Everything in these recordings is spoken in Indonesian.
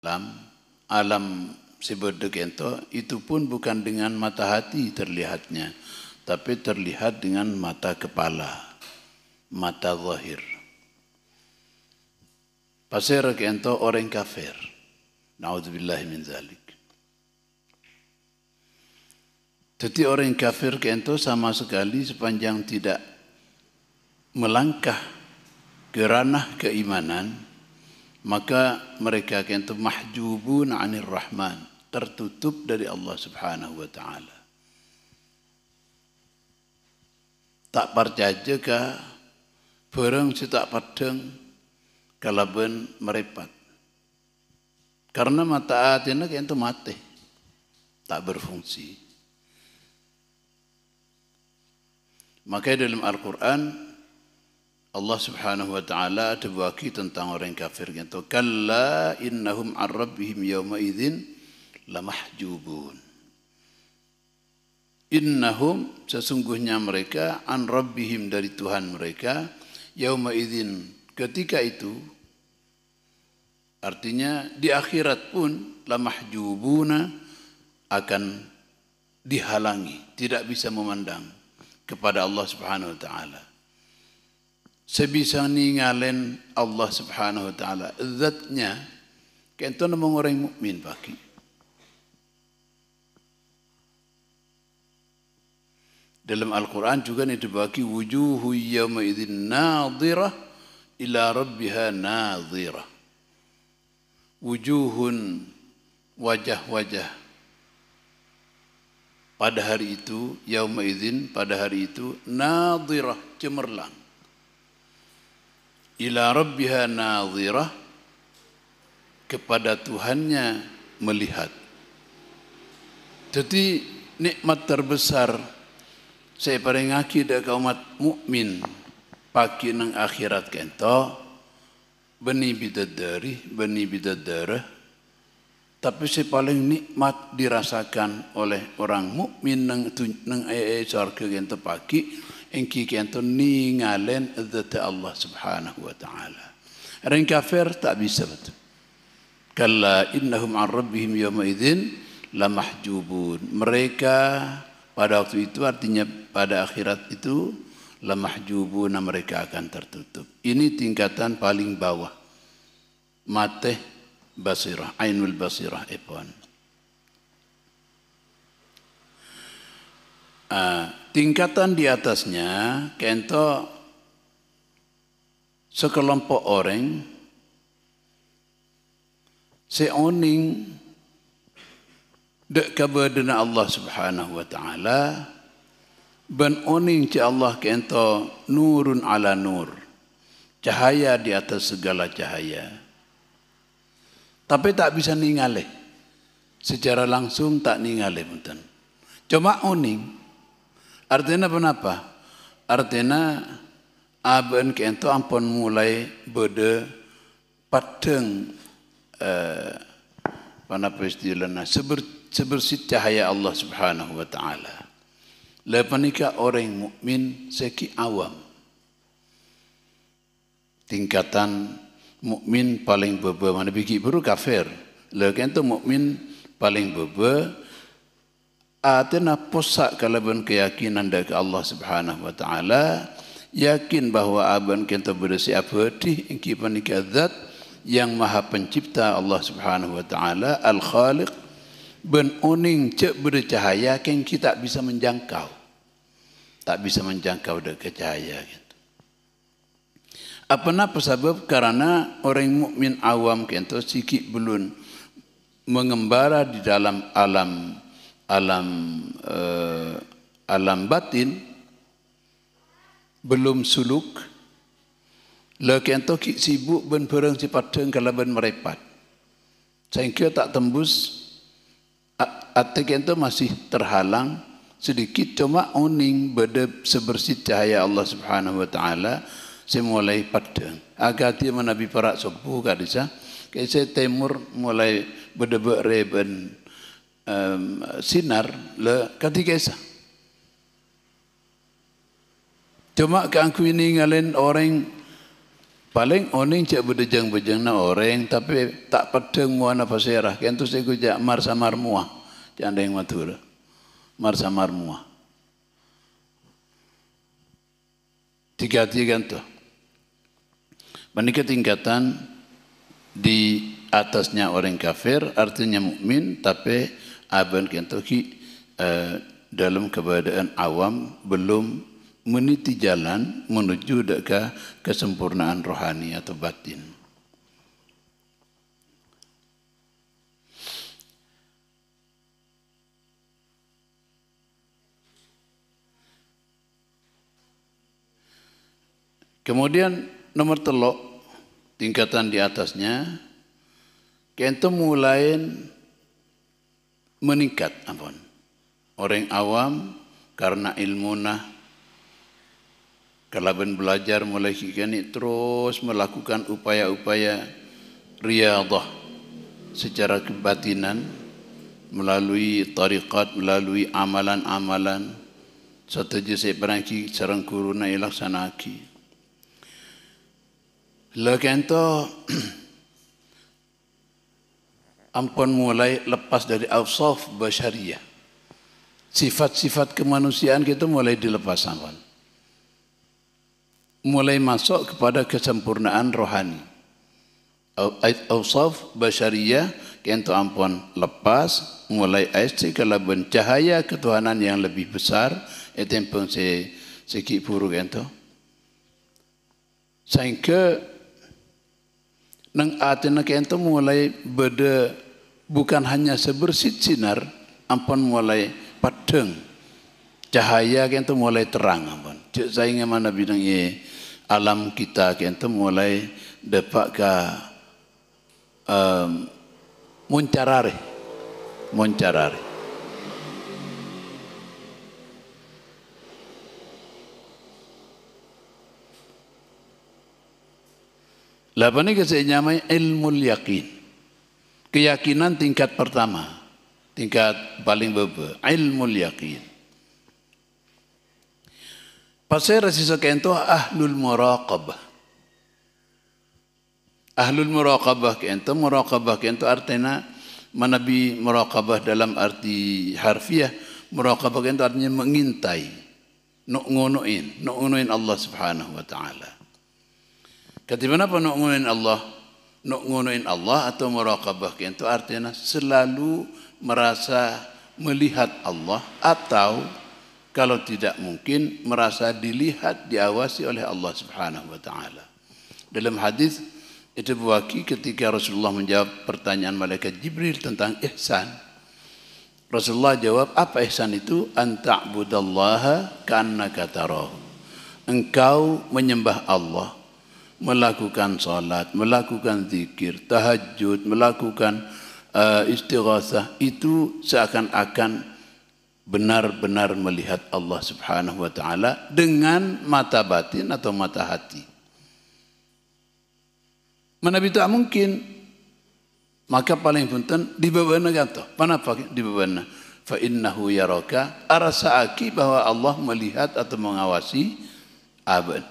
alam seberdek ento itu pun bukan dengan mata hati terlihatnya, tapi terlihat dengan mata kepala, mata zahir. Pasir ento orang kafir. Naudzubillah min zalik. Jadi orang kafir ento sama sekali sepanjang tidak melangkah ke ranah keimanan, maka mereka kento mahjubun 'anir rahman, tertutup dari Allah Subhanahu wa taala. Tak percaya ka bareng si tak padeng kalaben merepat. Karena mata atina kento mati, tak berfungsi. Maka dalam Al-Quran Allah Subhanahu wa taala terbagi tentang orang kafir itu, kalla innahum 'an rabbihim yawma idzin lamahjubun. Innahum, sesungguhnya mereka, 'an rabbihim, dari Tuhan mereka, yawma idzin, ketika itu, artinya di akhirat pun lamahjubuna, akan dihalangi, tidak bisa memandang kepada Allah Subhanahu wa taala. Sebisa ningalen Allah Subhanahu wa taala zatnya kento namung orang mukmin bagi. Dalam Al-Qur'an juga dibagi wujuhu yawma idzin nadhirah ila rabbiha nadhirah. Wujuhun, wajah-wajah pada hari itu, yauma idzin, pada hari itu, nadhirah, cemerlang. Ila rabbiha nadhirah, kepada Tuhannya melihat. Jadi nikmat terbesar saya paringaki dak umat mukmin pagi nang akhirat kento beni bidadari, tapi si paling nikmat dirasakan oleh orang mukmin nang surga kento pagi engki kento ningalen zat Allah Subhanahu wa taala. Orang kafir tak bisa betul. Kalla innahum 'an rabbihim yawma idzin lamahjubun. Mereka pada waktu itu, artinya pada akhirat itu, lamahjubun, mereka akan tertutup. Ini tingkatan paling bawah. Mate basirah, ainul basirah epon. Tingkatan di atasnya kento sekelompok orang seoning dek kabadana Allah Subhanahu wa taala ben oning ci Allah kento nurun ala nur, cahaya di atas segala cahaya. Tapi tak bisa ningali secara langsung, tak ningali punten. Cuma oning. Artinya apa? Artinya aben kento ampun mulai bede padeng panapa istilahnya sebersih cahaya Allah Subhanahu wa taala. Lepanika orang mukmin seki awam. Tingkatan mukmin paling bebe mana biki baru kafir. Lekan tu mukmin paling bebe atena posak kalaban keyakinan dari Allah Subhanahu wa taala, yakin bahwa aban kita bersih abadi engki panika zat yang maha pencipta Allah Subhanahu wa taala, al-khaliq, ben oning cek bercahaya yang kita bisa menjangkau. Tak bisa menjangkau dari cahaya gitu. Apa sebab? Karena orang mukmin awam kento sikit belum mengembara di dalam alam batin, belum suluk. Lekento ki sibuk ben perang cepat kalau ben merepat. Sehingga tak tembus ate kento masih terhalang sedikit, cuma oning beda sebersih cahaya Allah Subhanahu wa taala semulai padang. Agati menabi para sepuh kadisa, kaisa timur mulai beda reben sinar le ketika esa. Cuma keangku ini ngalen orang Paling oning cak berdejang-bejang na orang tapi tak pedeng muana pasirah. Kentu saya kujak mar samar muah. Canda yang matur. Mar samar muah. Tiga-tiga tu. Menikah tingkatan di atasnya orang kafir artinya mukmin tapi aban kentu ki dalam keadaan awam belum meniti jalan menuju ke kesempurnaan rohani atau batin. Kemudian nomor telok tingkatan di atasnya kentu mulai meningkat ampun. Orang awam karena ilmunah kalaban belajar mulai kini terus melakukan upaya-upaya riyadah secara kebatinan melalui tariqat, melalui amalan-amalan setuju saya perangki sarang kuruna ilaksanaki. Lekento ampun mulai lepas dari awsaf basyariyah. Sifat-sifat kemanusiaan kita mulai dilepas ampun. Mulai masuk kepada kesempurnaan rohani. Awsaf basyariyah kentu ampun lepas mulai aisti kalaban cahaya ketuhanan yang lebih besar itu yang pun seki puru kentu. Sehingga nang atina kentu mulai beda bukan hanya sebersit sinar ampun mulai padeng cahaya kentu mulai terang ampun. Cek saya mana bidang alam kita kentu mulai dapat ke muncarare. Lapan ini saya nyamai ilmu yakin. Keyakinan tingkat pertama, tingkat paling bebe, ilmu yakin. Pasal sisa kento ahlul muraqabah. Ahlul muraqabah kento artinya manabi muraqabah dalam arti harfiah. Muraqabah kento artinya mengintai, nuk ngunuin Allah Subhanahu wa taala. Ketimana apa nuk ngunuin Allah atau muraqabah kento artinya selalu merasa melihat Allah atau kalau tidak mungkin merasa dilihat, diawasi oleh Allah Subhanahu wa taala. Dalam hadis itu berwaki ketika Rasulullah menjawab pertanyaan malaikat Jibril tentang ihsan. Rasulullah jawab, apa ihsan itu? An ta'budallaha ka'annaka tarahu. Engkau menyembah Allah, melakukan salat, melakukan zikir, tahajud, melakukan istighatsah itu seakan-akan benar-benar melihat Allah Subhanahu wa taala dengan mata batin atau mata hati. Mana tak mungkin. Maka paling penting di bawahna kata. Kenapa di bawahna? Fa innahu yaraka arasa'aki bahwa Allah melihat atau mengawasi abad.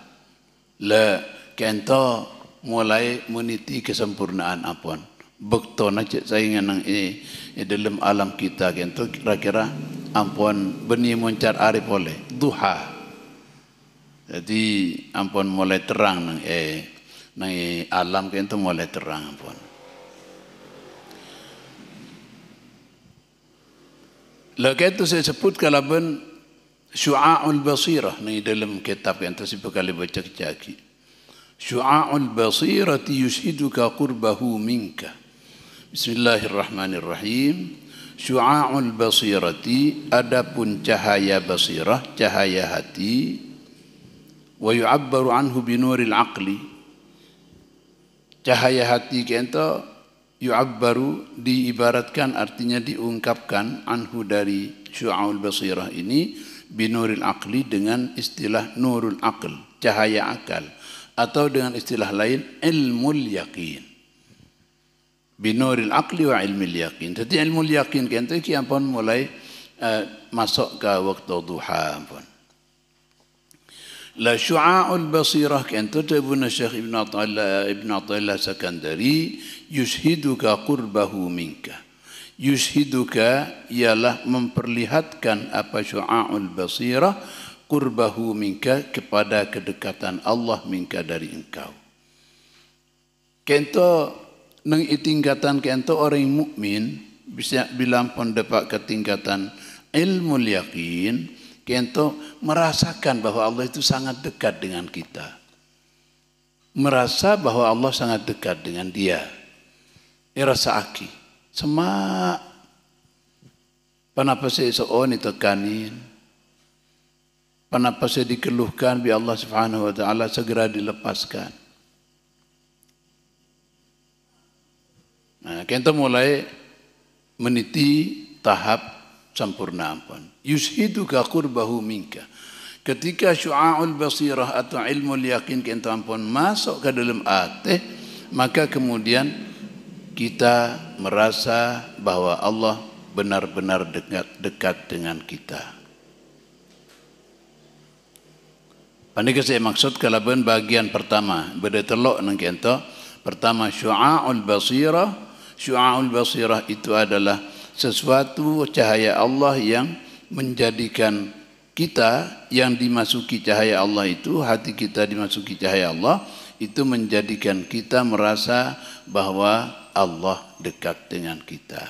La kento mulai meniti kesempurnaan apun. Bektona cek saingan nang ini dalam alam kita kento kira-kira ampun benih muncar arif oleh duha. Jadi ampun mulai terang nang alam kento mulai terang ampun. Lagi itu saya sebut kalaban syu'a'ul basirah nang dalam kitab kento sebab kali baca kecaki. Syu'a'ul basirati yushiduka qurbahu minka. Bismillahirrahmanirrahim. Syu'a'ul basirati adapun cahaya basirah, cahaya hati, wa yu'abbaru anhu binuril aqli. Cahaya hati kento yu'abbaru diibaratkan artinya diungkapkan anhu dari syu'a'ul basirah ini binuril aqli dengan istilah nurul aql, cahaya akal, atau dengan istilah lain ilmul yaqin. Binuril aqli wa ilmil yaqin. Jadi ilmul yaqin kento ki ampun mulai masuk ke waktu duha ampun. La syu'a'ul basirah kento tabuna Syekh Ibn Athaillah Sakandari yushhiduka qurbahu minka. Yushhiduka ialah memperlihatkan apa syu'a'ul basirah qurbahu minka kepada kedekatan Allah minka dari engkau. Kento nang tingkatan kento orang mukmin bisa bilang pun dapat ke tingkatan ilmu yakin. Kento merasakan bahwa Allah itu sangat dekat dengan kita. Merasa bahwa Allah sangat dekat dengan dia. Rasa aki. Semak. Kenapa saya seorang ditekanin. Kenapa saya dikeluhkan biar Allah Subhanahu Wa Taala segera dilepaskan. Nah, kento mulai meniti tahap sempurna ampun. Yushiduka qurbahu minka. Ketika syu'a'ul basirah atau ilmu yakin kita ampun masuk ke dalam hati, maka kemudian kita merasa bahwa Allah benar-benar dekat dengan kita. Pandai saya maksud kalau bagian pertama beda telok nang kita. Pertama syu'a'ul basirah. Syu'a'ul basirah itu adalah sesuatu cahaya Allah yang menjadikan kita yang dimasuki cahaya Allah itu, hati kita dimasuki cahaya Allah, itu menjadikan kita merasa bahwa Allah dekat dengan kita.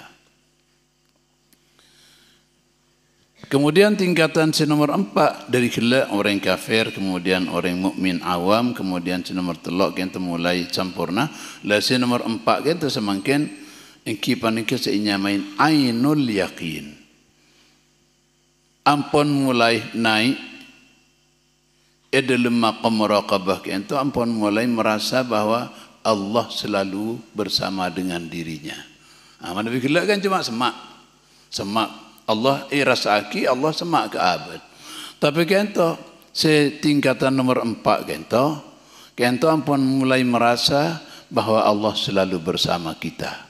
Kemudian tingkatan nomor 4 dari kala orang kafir, kemudian orang mukmin awam, kemudian nomor telok kita mulai sempurna. Lah nomor 4 kita semakin engki panika seinya main ainul yakin. Ampun mulai naik dalam maqam muraqabah itu ampun mulai merasa bahwa Allah selalu bersama dengan dirinya. Mana bila kan cuma semak Allah rasa aki Allah semak ke abad. Tapi kento setingkatan nomor 4 kento ampun mulai merasa bahwa Allah selalu bersama kita.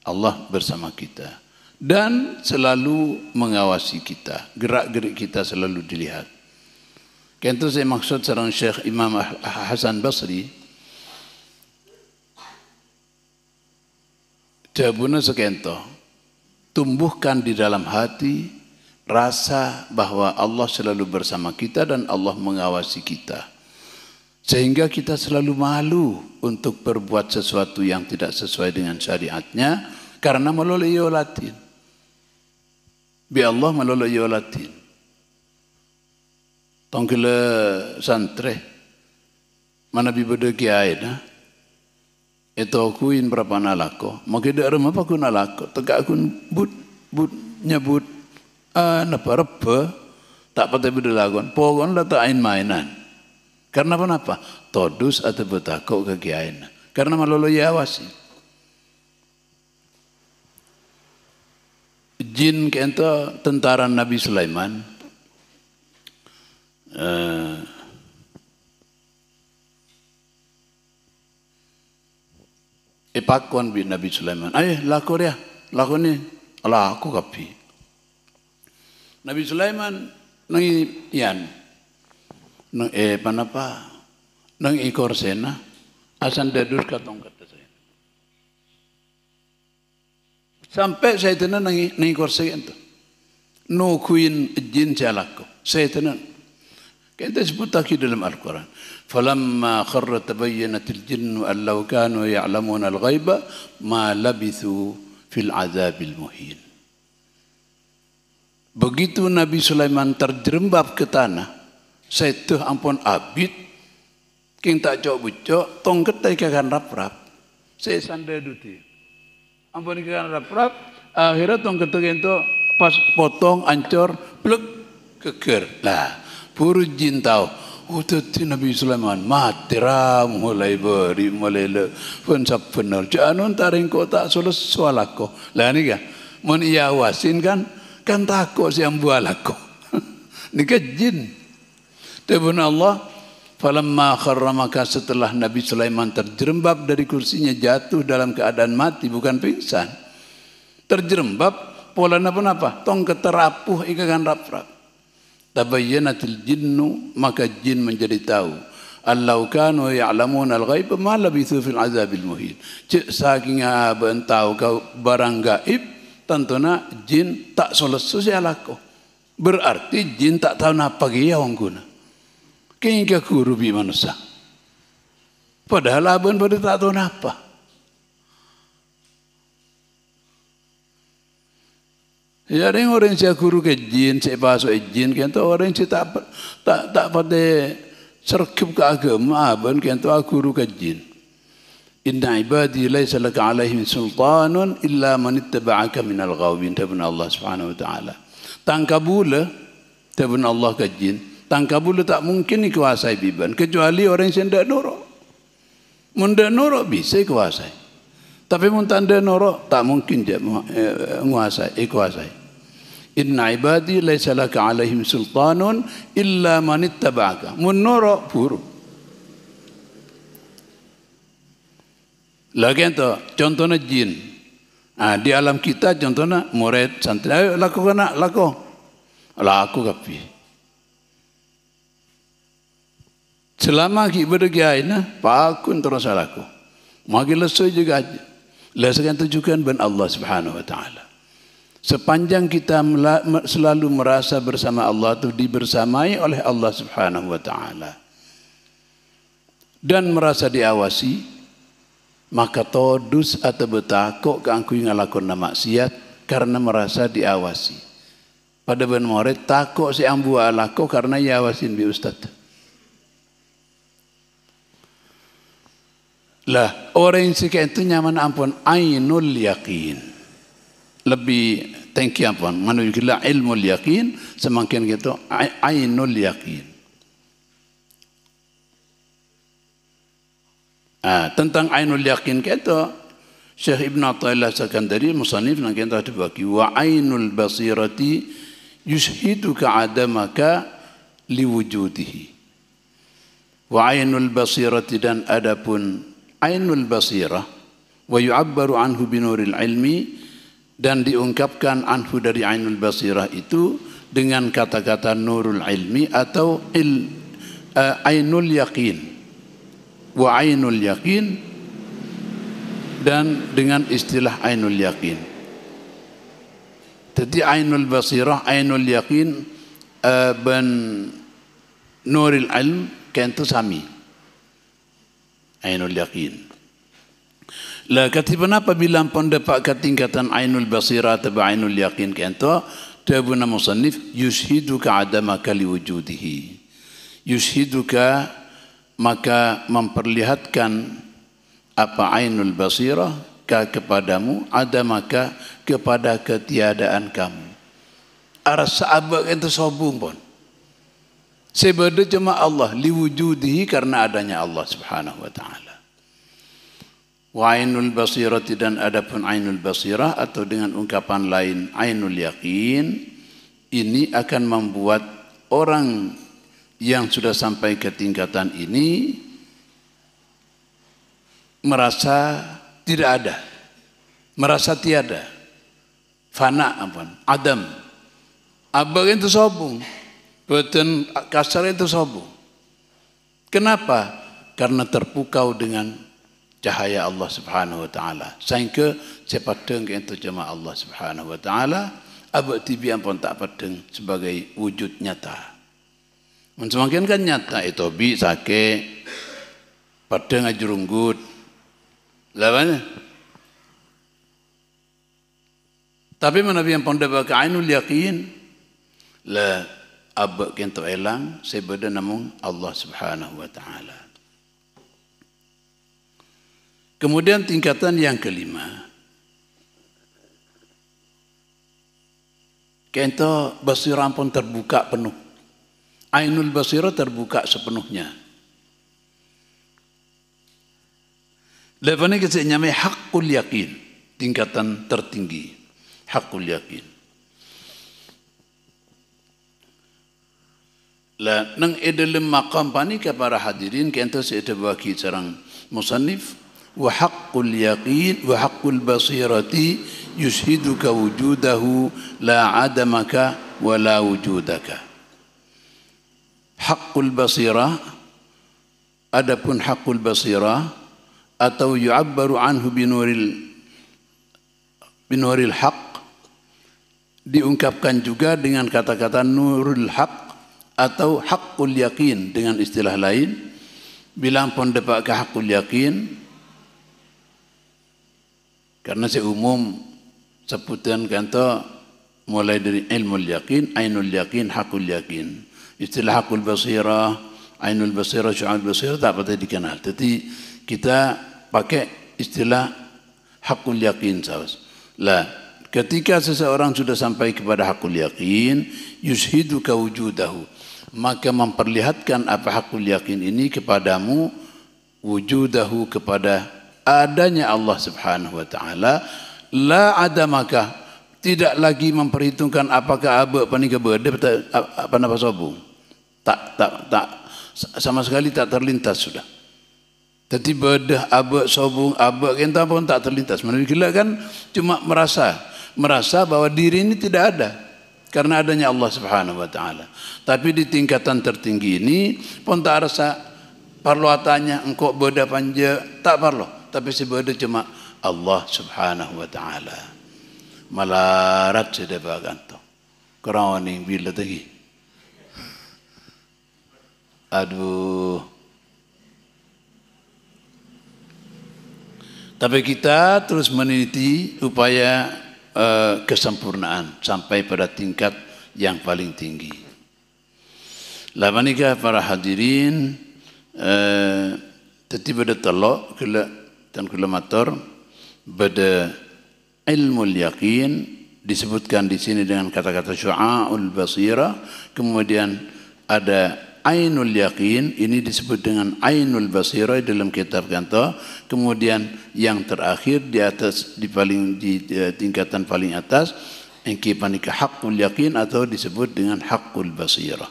Allah bersama kita dan selalu mengawasi kita, gerak-gerik kita selalu dilihat. Kento saya maksud sareng Syekh Imam Hasan Basri jabuna sekento tumbuhkan di dalam hati rasa bahwa Allah selalu bersama kita dan Allah mengawasi kita. Sehingga kita selalu malu untuk berbuat sesuatu yang tidak sesuai dengan syariatnya karena melalui yolatin. Bi Allah melalui yolatin. Tongkile santre mana bi beda kiai na. Itu akuin berapa nalako. Maka dak remah apa ku nalako. Tegak aku but nyebut napa rebe tak patah beda lagon. Pokon lah tak ain mainan. Karena apa? Todus atau betakok ke kiai na. Karena melalui awasi. Jin kento tentara Nabi Sulaiman ipakon bi Nabi Sulaiman laku dia laku ni ala aku kapi Nabi Sulaiman nang iyan nang panapa nang ikor sena asan dadur katong kata saya sampai saya tenan nang ikor saya itu nukuin jin jalako saya tenan kita sebut lagi dalam Al-Quran falamma kharra tabayyanatil jinnu an law kanu ya'lamuna al-ghaiba ma labithu fil azabil muhin. Begitu Nabi Sulaiman terjerembab ke tanah setuh ampun abid king tak cok bucok tong ketai kakan rap-rap saya sandai duti ampun kakan rap-rap akhirnya tong ketai itu pas potong ancor plek keker lah puru jin tahu tadi Nabi Sulaiman matera mulai beri mulai le pun benar jangan taring kota solos soalako lah ni kan mun iya wasin kan takut siang bualako ni kan jin Tebun Allah, falamma kharra maka setelah Nabi Sulaiman terjerembab dari kursinya jatuh dalam keadaan mati bukan pingsan. Terjerembab pola apa? Tong keterapuh ikakan rap-rap. Tabayyanatil jinnu, maka jin menjadi tahu. Allau kanu ya'lamun al-ghaib ma labithu fil azabil muhin. Cik saking bentau kau barang gaib, tentuna jin tak selesai alako. Berarti jin tak tahu napa dia orang guna. Kaya guru bi manusia. Padahal abang pada tak tahu napa. Ya orang saya guru ke jin, saya bahasa jin, kan tu orang saya tak pada serkip ke agama, abang kan tu guru ke jin. Inna ibadi laysa laka alaihim sultanun illa man ittaba'aka minal ghawin. Tabun Allah subhanahu wa ta'ala. Tangkabula, tabun Allah ke jin. Tangkabula tak mungkin dikuasai biban, kecuali orang yang tidak norok. Munda norok bisa kuasai. Tapi mun tanda norok tak mungkin dia kuasai. Inna ibadi laysa laka alaihim sultanun illa man ittaba'aka. Mun norok buruk. Lagi itu contohnya jin. Di alam kita contohnya murid santri. Ayo lakukan nak laku. Laku kapi. Selama kita berdaya ini, pakun terus laku. Magi lesai juga aja. Lesaikan tujukan ben Allah Subhanahu Wa Taala. Sepanjang kita selalu merasa bersama Allah itu dibersamai oleh Allah Subhanahu Wa Taala dan merasa diawasi, maka todus atau betakok keangkui ngalakon nama maksiat karena merasa diawasi. Pada ben murid takok si ambu alako karena diawasin bi ustad. Lah orang yang sekian itu nyaman ampun ainul yakin. Lebih tinggi ampun manusia ilmu yakin semakin gitu ainul yakin. Tentang ainul yakin kita Syekh Ibn Athaillah Sakandari musannif nang kita dibagi wa ainul basirati yushhiduka adamaka liwujudihi. Wa ainul basirati dan adapun ainul basirah wa yu'abbaru anhu binuril ilmi dan diungkapkan anhu dari ainul basirah itu dengan kata-kata nurul ilmi atau ainul yakin. Wa ainul yakin dan dengan istilah ainul yakin. Jadi ainul basirah, ainul yakin ben nurul ilm kentu sami. Ainul yakin. Lah katiban apabila pun dapat ketingkatan ainul basirah atau ainul yakin kentu tabuna musannif yushiduka adamaka liwujudihi. Yushiduka maka memperlihatkan apa ainul basirah kepadamu, ada maka kepada ketiadaan kamu. Arasa abak itu sobung pun. Sebeda cuma Allah liwujudihi karena adanya Allah Subhanahu Wa Taala. Wa ainul basirah dan adapun ainul basirah atau dengan ungkapan lain ainul yakin ini akan membuat orang yang sudah sampai ke tingkatan ini merasa tidak ada, merasa tiada, fana ampun, adam. Abang itu sobung, beten kasar itu sobung. Kenapa? Karena terpukau dengan cahaya Allah Subhanahu Wa Taala. Sehingga sepadeng itu cuma Allah Subhanahu Wa Taala. Abang tibi ampun tak padeng sebagai wujud nyata. Semakin kan nyata itu bi sake padeng ajurunggut. Lawan. Tapi menabi yang pun dapat ainul yakin la abak kento elang sebeda namun Allah Subhanahu Wa Taala. Kemudian tingkatan yang kelima, kento basirah pun terbuka penuh. Ainul basirah terbuka sepenuhnya. Lepas ini kita nyamai hakul yakin, tingkatan tertinggi, hakul yakin. Lah nang edelem maqam pani ke para hadirin kento seete bagi sarang musannif wa haqqul yaqin wa haqqul basirati yushiduka wujudahu la adamaka wa la wujudaka. haqqul basirah, adapun haqqul basirah atau yu'abbaru anhu binuril haqq, diungkapkan juga dengan kata-kata nurul haqq atau haqqul yakin dengan istilah lain. Bilang pun dapat ke haqqul yakin karena seumum sebutan kata mulai dari ilmul yakin, ainul yakin, haqqul yakin. Istilah haqqul basirah, ainul basirah, syu'abul basirah tak patut dikenal. Jadi kita pakai istilah haqqul yakin sahaja. Lah, ketika seseorang sudah sampai kepada haqqul yakin, yushiduka wujudahu, maka memperlihatkan apa haqqul yakin ini kepadamu, wujudahu, kepada adanya Allah Subhanahu wa taala, la adamaka, tidak lagi memperhitungkan apakah abe apa ni ke berde apa napa sobu, tak sama sekali tak terlintas sudah. Jadi berde abe sobung abe kita pun tak terlintas. Menurut kan cuma merasa bahwa diri ini tidak ada karena adanya Allah Subhanahu wa taala. Tapi di tingkatan tertinggi ini pun tak rasa perlu tanya engkau berde panja, tak perlu. Tapi sebenarnya cuma Allah Subhanahu wa taala. Malarat sudah baganto. Kurang ni bila lagi. Aduh. Tapi kita terus meneliti upaya kesempurnaan sampai pada tingkat yang paling tinggi. Lamanikah para hadirin tiba pada telok dan kilometer pada ilmu yakin disebutkan di sini dengan kata-kata syu'aul basira. Kemudian ada ainul yakin, ini disebut dengan ainul basira dalam kitab kanto. Kemudian yang terakhir di atas di tingkatan paling atas engki panika haqqul yakin atau disebut dengan haqqul basira.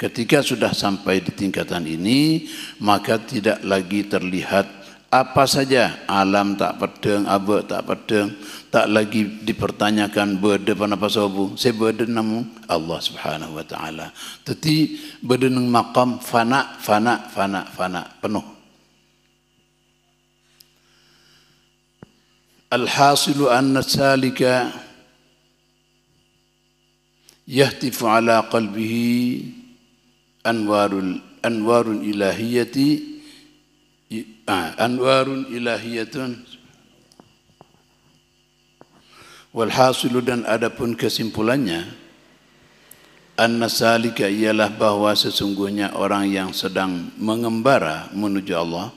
Ketika sudah sampai di tingkatan ini, maka tidak lagi terlihat apa saja, alam tak pedeng, abe tak pedeng, tak lagi dipertanyakan berde apa sobu, saya berde namu Allah Subhanahu wa taala. Tetapi berde nang maqam fana penuh. Al-hasilu anna salika yahtifu ala qalbihi anwarul ilahiyati, anwarun ilahiyatun. Walhasilu, dan adapun kesimpulannya, anna salika ialah bahwa sesungguhnya orang yang sedang mengembara menuju Allah,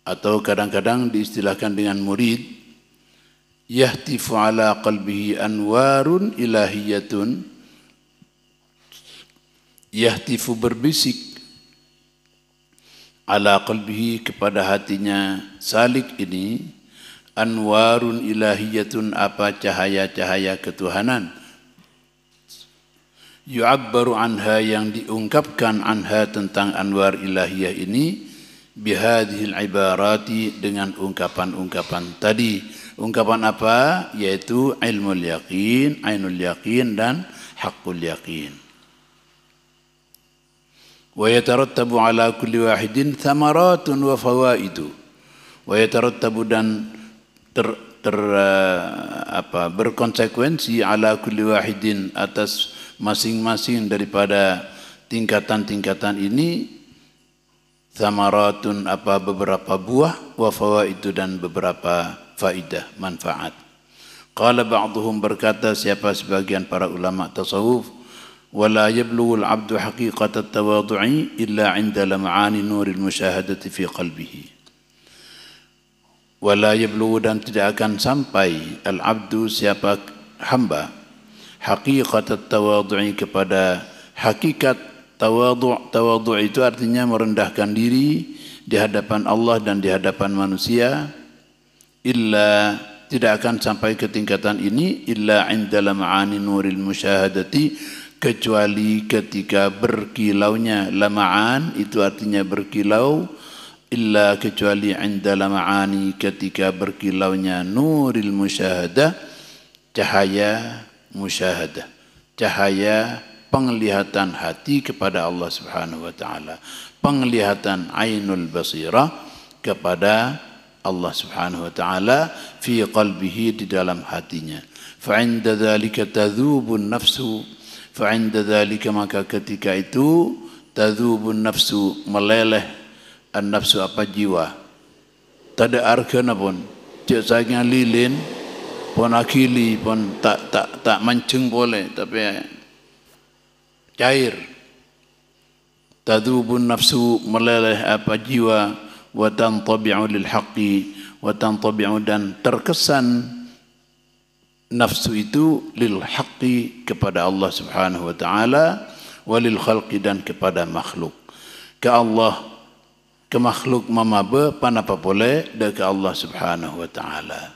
atau kadang-kadang diistilahkan dengan murid, yahtifu ala qalbihi anwarun ilahiyatun, yahtifu berbisik, ala qalbihi kepada hatinya salik ini, anwarun ilahiyatun apa cahaya-cahaya ketuhanan, yu'abbaru anha yang diungkapkan anha tentang anwar ilahiyah ini, bihadhil ibarati dengan ungkapan-ungkapan tadi. Ungkapan apa? Yaitu ilmul yaqin, ainul yaqin dan haqqul yaqin. Wa yatarattabu ala kulli wahidin thamaratun wa fawaidu. Wa yatarattabu dan berkonsekuensi ala kulli wahidin atas masing-masing daripada tingkatan-tingkatan ini, thamaratun beberapa buah, wa fawaidu dan beberapa faidah, manfaat. Qala ba'duhum, berkata siapa sebagian para ulama tasawuf, wala yablughul 'abdu haqiqatat tawadhu'i illa 'inda lam'ani nuril musyahadati fi qalbihi. Wala yablughu, dan tidak akan sampai al-'abdu siapa hamba, haqiqatat tawadhu'i kepada hakikat tawadhu'. Tawadhu' itu artinya merendahkan diri di hadapan Allah dan di hadapan manusia. Illa, tidak akan sampai ke tingkatan ini, illa 'inda lam'ani nuril musyahadati, kecuali ketika berkilaunya, lama'an itu artinya berkilau, illa kecuali 'inda lama'ani ketika berkilaunya nuril musyahadah, cahaya musyahadah, cahaya penglihatan hati kepada Allah Subhanahu wa taala, penglihatan ainul basirah kepada Allah Subhanahu wa taala fi qalbihi, di dalam hatinya. Fa 'inda dzalika tadhubun nafsu, fa 'inda dzalika maka ketika itu tadhubun nafsu, meleleh an nafsu apa jiwa. Tada arkana pun cek saya lilin pun akili pun tak mancing boleh, tapi cair. Tadhubun nafsu, meleleh apa jiwa, wa tantabi'u lil haqqi, wa tantabi'u dan terkesan nafsu itu lil haqqi kepada Allah Subhanahu wa taala, wa lil khalqi dan kepada makhluk. Ke Allah, ke makhluk mamabe panapa boleh dan ke Allah Subhanahu wa taala.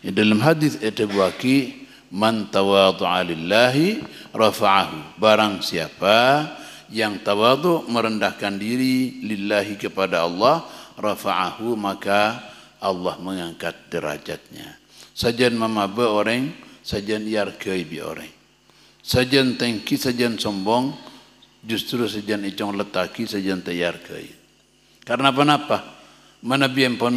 Dalam hadis itu buaki man tawadhu'a lillahi rafa'ahu, barang siapa yang tawadhu merendahkan diri lillahi kepada Allah, rafa'ahu maka Allah mengangkat derajatnya. Sajan mamabe orang, sajan iarkai bi orang. Sajan tengki, sajan sombong, justru sajan icong letaki, sajan tayarkai. Karena apa? Mana biempon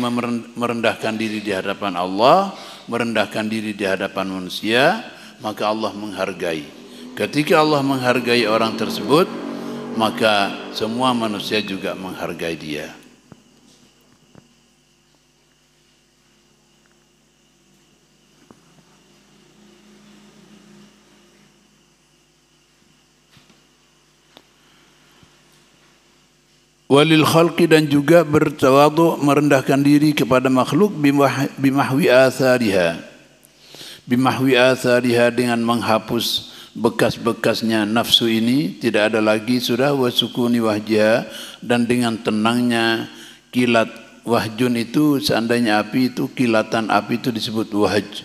merendahkan diri di hadapan Allah, merendahkan diri di hadapan manusia, maka Allah menghargai. Ketika Allah menghargai orang tersebut, maka semua manusia juga menghargai dia. Walil khalqi dan juga bertawadhu merendahkan diri kepada makhluk bimahwi athariha, bimahwi athariha dengan menghapus bekas-bekasnya nafsu ini, tidak ada lagi sudah, wasukuni wahjiha dan dengan tenangnya kilat. Wahjun itu seandainya api itu kilatan api itu disebut wahj.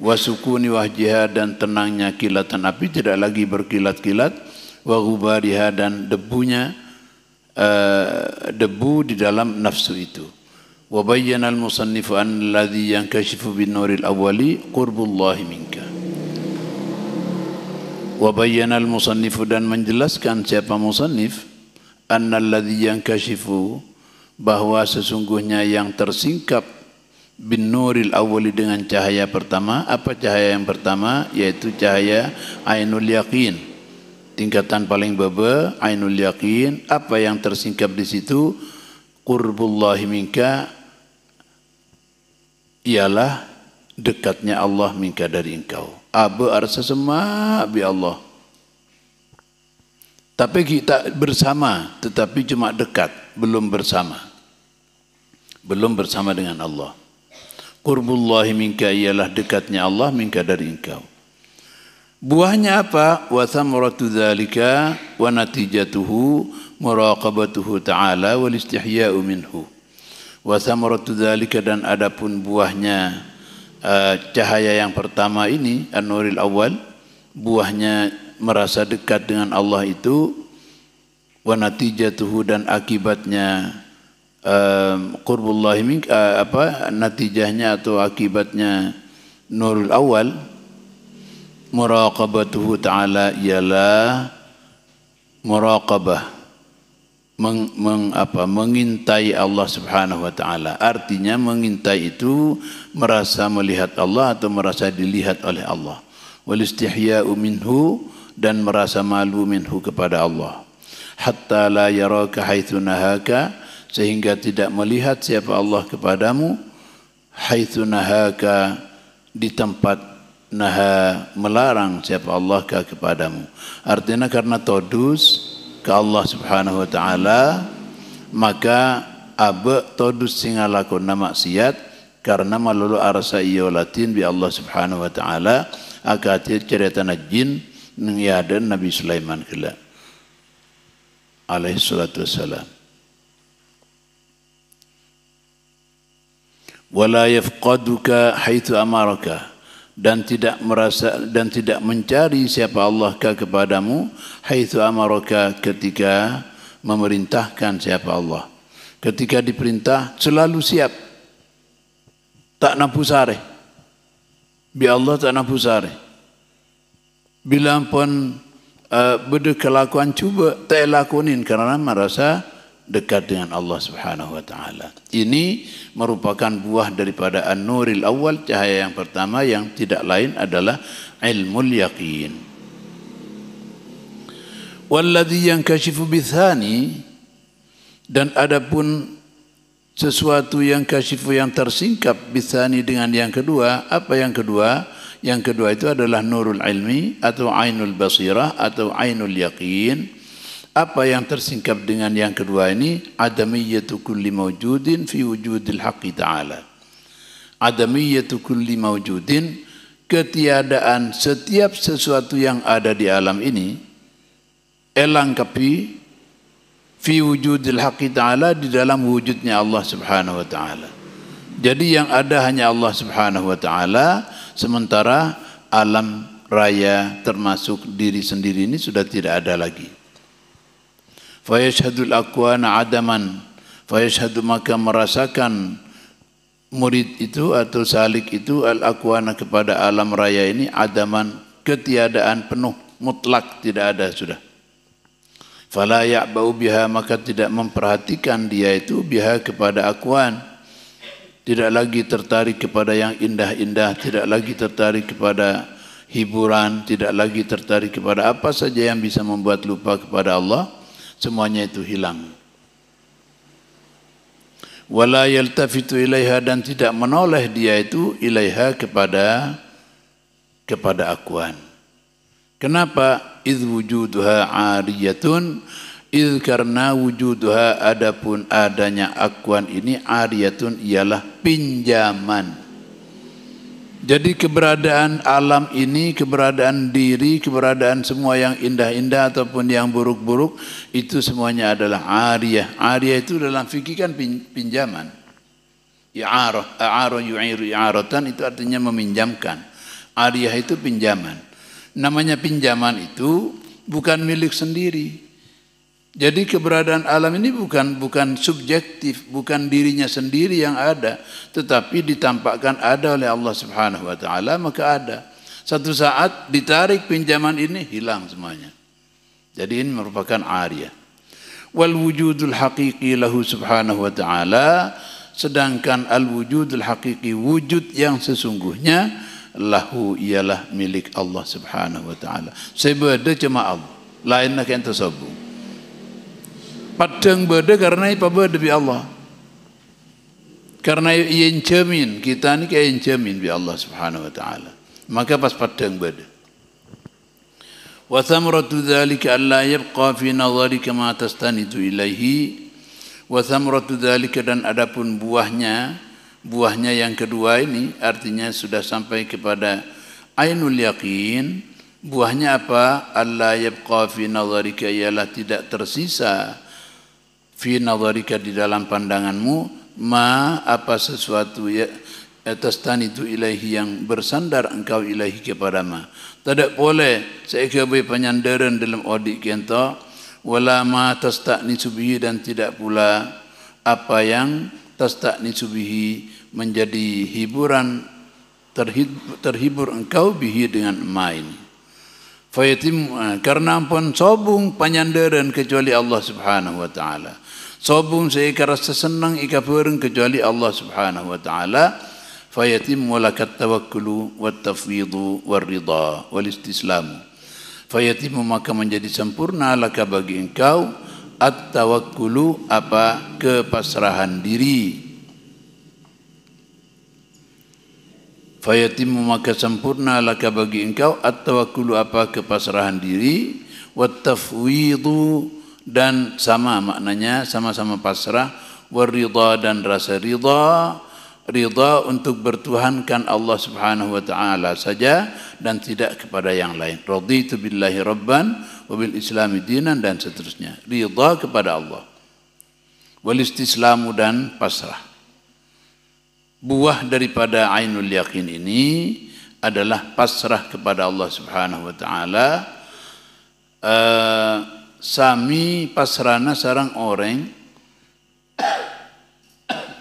Wasukuni wahjiha dan tenangnya kilatan api, tidak lagi berkilat-kilat. Wa ghubariha dan debunya debu di dalam nafsu itu. Wa bayyana al-musannifu an alladhi yankashifu bin nuril awwali qurbullahi minka. Wa bayyana al-musannifu dan menjelaskan siapa musannif an alladhi yankashifu bahwa sesungguhnya yang tersingkap bin nuril awwali dengan cahaya pertama. Apa cahaya yang pertama? Yaitu cahaya ainul yaqin. Tingkatan paling baba, ainul yaqin. Apa yang tersingkap di situ? Qurbullahi minka, ialah dekatnya Allah minka dari engkau. Aba arsa semua bi Allah. Tapi kita bersama, tetapi cuma dekat, belum bersama. Belum bersama dengan Allah. Qurbullahi minka ialah dekatnya Allah minka dari engkau. Buahnya apa? Wa thamaratu dzalika wa natijatuhu muraqabatuhu ta'ala wal istihya'u minhu. Wa thamaratu dzalika dan adapun buahnya cahaya yang pertama ini an-nuril awal, buahnya merasa dekat dengan Allah itu, wa natijatuhu dan akibatnya qurbullahi minka apa natijahnya atau akibatnya nurul awal muraqabatuhu ta'ala ialah muraqabah mengintai Allah Subhanahu wa taala. Artinya mengintai itu merasa melihat Allah atau merasa dilihat oleh Allah. Wal istihya'u minhu dan merasa malu minhu kepada Allah. Hatta la yaraka haitsu nahaka, sehingga tidak melihat siapa Allah kepadamu, haitsu nahaka di tempat naha melarang siapa Allah kepadamu. Artinya karena todus ke Allah Subhanahu wa taala, maka abe todus singalakon maksiat karena malulu arsa iyolatin bi Allah Subhanahu wa taala akatir cerita jin ngiadan Nabi Sulaiman kala alaihi salatu wassalam. Wala yafqaduka haitsu amaraka, dan tidak merasa dan tidak mencari siapa Allah kepadamu haitsu amaraka, ketika memerintahkan siapa Allah. Ketika diperintah selalu siap, tak napusare bi Allah, tak napusare. Bila pun beda kelakuan cuba tak lakonin karena merasa dekat dengan Allah Subhanahu wa taala. Ini merupakan buah daripada an-nuril awal, cahaya yang pertama yang tidak lain adalah ilmul yaqin. Walladzi yankashifu bitsani, dan adapun sesuatu yang kashifu yang tersingkap bitsani dengan yang kedua. Apa yang kedua? Yang kedua itu adalah nurul ilmi atau ainul basirah atau ainul yaqin. Apa yang tersingkap dengan yang kedua ini? Adamiyatu kulli mawjudin fi wujudil haqqi ta'ala. Adamiyatu kulli mawjudin, ketiadaan setiap sesuatu yang ada di alam ini, elangkapi fi wujudil haqqi ta'ala, di dalam wujudnya Allah Subhanahu wa ta'ala. Jadi yang ada hanya Allah Subhanahu wa ta'ala, sementara alam raya termasuk diri sendiri ini sudah tidak ada lagi. Fayashhadul aqwana adaman, fayashhadu, maka merasakan murid itu atau salik itu al aqwana kepada alam raya ini adaman, ketiadaan penuh mutlak, tidak ada sudah. Fala ya'ba'u biha, maka tidak memperhatikan dia itu biha kepada aqwan, tidak lagi tertarik kepada yang indah-indah, tidak lagi tertarik kepada hiburan, tidak lagi tertarik kepada apa saja yang bisa membuat lupa kepada Allah. Semuanya itu hilang. Wala yaltafitu ilaiha, dan tidak menoleh dia itu ilaiha kepada aqwan. Kenapa? Idz wujuduha ariyatun, idz karena wujuduha, adapun adanya aqwan ini, ariyatun ialah pinjaman. Jadi keberadaan alam ini, keberadaan diri, keberadaan semua yang indah-indah ataupun yang buruk-buruk, itu semuanya adalah ariyah. Ariyah itu dalam fikih kan pinjaman. I'arah, a'ara yu'iru i'aratan, itu artinya meminjamkan. Ariyah itu pinjaman. Namanya pinjaman itu bukan milik sendiri. Jadi keberadaan alam ini bukan subjektif, bukan dirinya sendiri yang ada, tetapi ditampakkan ada oleh Allah Subhanahu wa taala, maka ada. Satu saat ditarik pinjaman ini, hilang semuanya. Jadi ini merupakan ariyah. Wal wujudul haqiqi lahu subhanahu wa ta'ala, sedangkan al wujudul haqiqi, wujud yang sesungguhnya, lahu ialah milik Allah Subhanahu wa ta'ala. Sebeda cuma Allah, lain nak ente sabung. Padang beda karena apa beda bi Allah. Karena yang jamin kita ni kayak yang jamin bi Allah Subhanahu wa taala. Maka pas padang beda. Wa thamratu dzalika alla yabqa fi nadharika ma tastanidu ilaihi. Wa thamratu dzalika, dan adapun buahnya yang kedua ini artinya sudah sampai kepada ainul yaqin. Buahnya apa? Alla yabqa fi nadharika, ialah tidak tersisa fi nadharika, di dalam pandanganmu, ma apa sesuatu ya tastanidu ilaihi, yang bersandar engkau ilaihi kepada ma. Tidak boleh seikabai penyandaran dalam odik kento, wala ma tastanisu bihi, dan tidak pula apa yang tastanisu bihi menjadi hiburan, terhibur engkau bihi dengan ma ini. Fayatim, karena ampun sobung penyandaran kecuali Allah Subhanahu wa taala. Sobung seika rasa senang ika pereng kecuali Allah Subhanahu wa taala. Fayatimmu lakat tawakkulu wat tafwidu war ridha wal istislamu. Fayatimmu, maka menjadi sempurna laka bagi engkau at tawakkulu, apa kepasrahan diri. Fayatimmu, maka sempurna laka bagi engkau at tawakkulu, apa kepasrahan diri, wat tafwidu, dan sama maknanya, sama-sama pasrah, waridha, dan rasa ridha. Ridha untuk bertuhankan Allah Subhanahu wa taala saja dan tidak kepada yang lain. Raditu billahi rabban wa bil islami dinan, dan seterusnya. Ridha kepada Allah. Wal istislamu, dan pasrah. Buah daripada ainul yaqin ini adalah pasrah kepada Allah Subhanahu wa taala. Sami pasrana sarang orang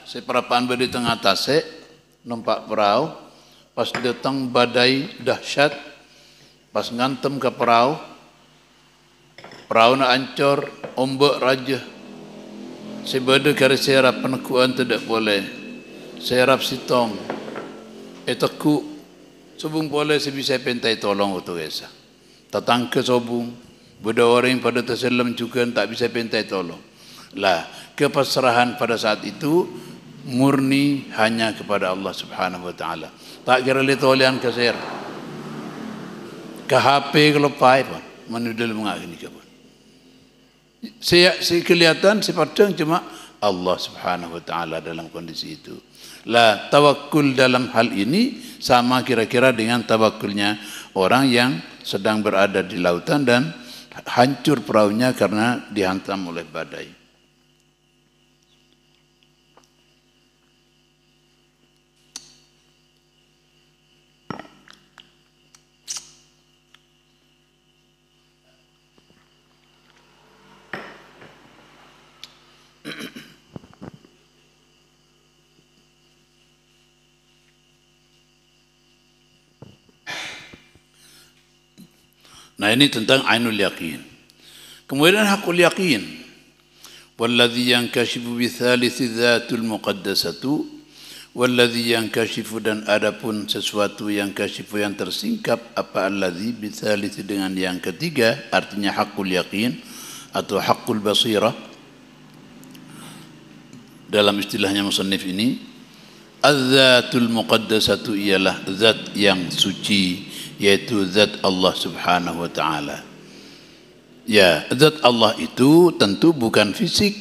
seperapaan di tengah tasik numpak perahu, pas datang badai dahsyat, pas ngantem ke perahu, perahu nak ancor, ombak raja. Sebada kari serap penekuan tidak boleh. Serap sitong. Teku. Sobung boleh sebisa pentai tolong itu esa. Tatangke sobung. Beda orang pada terselam juga tak bisa pentai tolong. Lah, kepasrahan pada saat itu murni hanya kepada Allah Subhanahu wa taala. Tak kira litolian kasir. Ke HP kalau pai pun menudul mengagini ke pun. Si kelihatan si padang cuma Allah Subhanahu wa taala dalam kondisi itu. Lah, tawakul dalam hal ini sama kira-kira dengan tawakulnya orang yang sedang berada di lautan dan hancur perahunya karena dihantam oleh badai. Nah ini tentang ainul yaqin. Kemudian hakul yaqin. Walladhi yankashifu bithalithi dhatul muqaddasatu. Walladhi yankashifu dan adapun sesuatu yang kashifu yang tersingkap apa alladhi bithalithi dengan yang ketiga artinya hakul yaqin atau hakul basirah. Dalam istilahnya musannif ini az-zatul muqaddasatu ialah zat yang suci yaitu zat Allah Subhanahu wa taala. Ya, zat Allah itu tentu bukan fisik,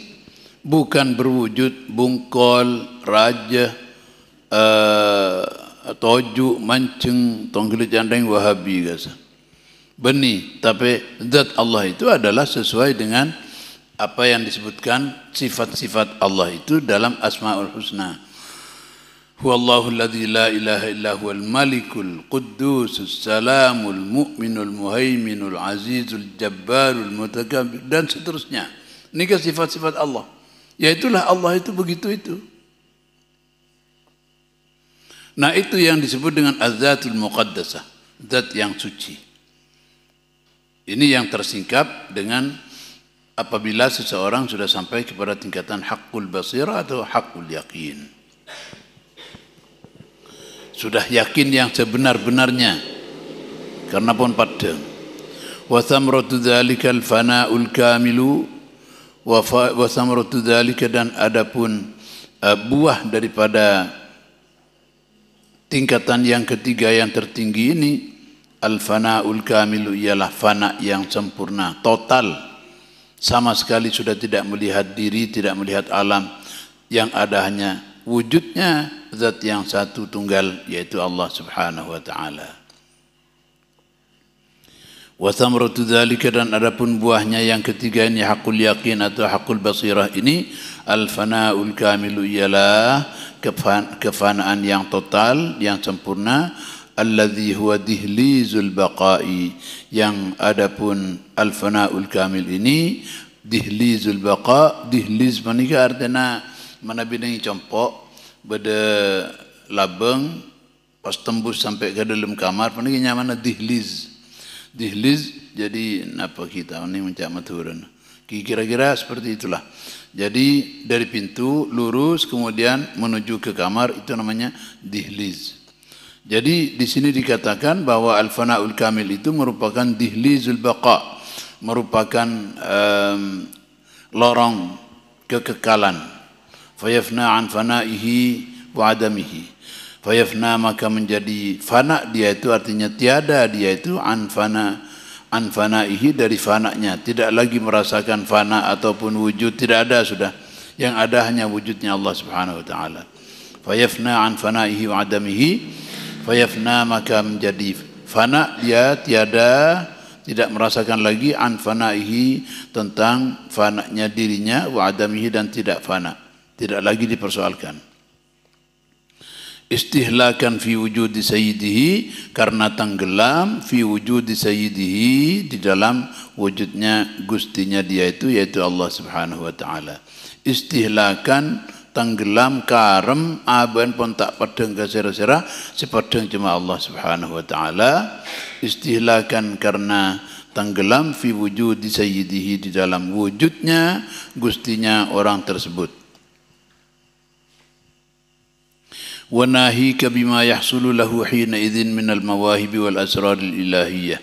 bukan berwujud bungkol, raja, toju, mancing, tonggeli jandeng wahabi guys. Benih, tapi zat Allah itu adalah sesuai dengan apa yang disebutkan sifat-sifat Allah itu dalam Asmaul Husna. Huwallahu alladzi la ilaha illa huwal malikul quddusus salamul mu'minul muhaiminul azizul jabbarul mutakabbir dan seterusnya. Ini kan sifat-sifat Allah. Yaitulah Allah itu begitu itu. Nah itu yang disebut dengan az-zatul muqaddasah, zat yang suci. Ini yang tersingkap dengan apabila seseorang sudah sampai kepada tingkatan haqqul basirah atau haqqul yaqin. Sudah yakin yang sebenar-benarnya karena pun padang. Wa thamratu dzalikal fana'ul kamilu wa thamratu dzalika dan adapun buah daripada tingkatan yang ketiga yang tertinggi ini al fana'ul kamilu ialah fana yang sempurna, total. Sama sekali sudah tidak melihat diri, tidak melihat alam, yang ada hanya wujudnya zat yang satu tunggal yaitu Allah Subhanahu wa taala. Wa thamratu dzalika dan adapun buahnya yang ketiga ini hakul yaqin atau hakul basirah ini al fanaul kamilu ialah kefanaan yang total, yang sempurna, alladzi huwa dihlizul baqai, yang adapun al fanaul kamil ini dihlizul baqa. Dihliz manika artinya mana bidang compok beda labeng pas tembus sampai ke dalam kamar panik nyaman dihliz. Dihliz jadi apa kita ini mencak maturan kira-kira seperti itulah. Jadi dari pintu lurus kemudian menuju ke kamar itu namanya dihliz. Jadi di sini dikatakan bahwa al-fanaul kamil itu merupakan dihlizul baqa, merupakan lorong kekekalan. Fayafna an fanaihi wa adamihi. Fayafna maka menjadi fana dia itu artinya tiada dia itu an fanaihi dari fananya, tidak lagi merasakan fana ataupun wujud, tidak ada sudah. Yang ada hanya wujudnya Allah Subhanahu wa taala. Fayafna an fanaihi wa adamihi. Fayafna maka menjadi fana dia tiada, tidak merasakan lagi an fanaihi tentang fananya dirinya wa adamihi dan tidak fana. Tidak lagi dipersoalkan. Istihlakan fi wujudi sayyidihi karena tenggelam fi wujudi sayyidihi di dalam wujudnya gustinya dia itu yaitu Allah Subhanahu wa taala. Istihlakan tenggelam karem aban pun tak padang kasira-sira sepadang cuma Allah Subhanahu wa taala. Istihlakan karena tenggelam fi wujudi sayyidihi, di dalam wujudnya gustinya orang tersebut. Wa nahika bima yahsulu lahu hina idzin minal mawahibi wal asraril ilahiyah.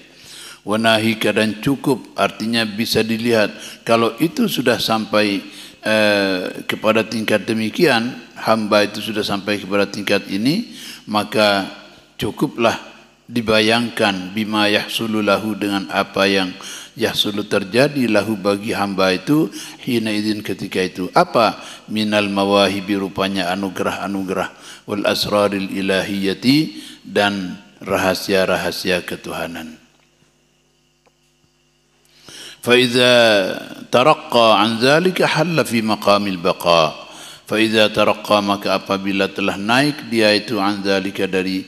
Wa nahika, dan cukup, artinya bisa dilihat kalau itu sudah sampai kepada tingkat demikian, hamba itu sudah sampai kepada tingkat ini, maka cukuplah dibayangkan bima yahsulu lahu, dengan apa yang yahsulu terjadi lahu bagi hamba itu hina idzin ketika itu. Apa? Minal mawahibi, rupanya anugerah-anugerah, wal asraril ilahiyati, dan rahasia-rahasia ketuhanan. فإذا ترقى عن ذلك حل في مقام البقاء. فإذا ترقى, maka apabila telah naik dia itu an dzalika, dari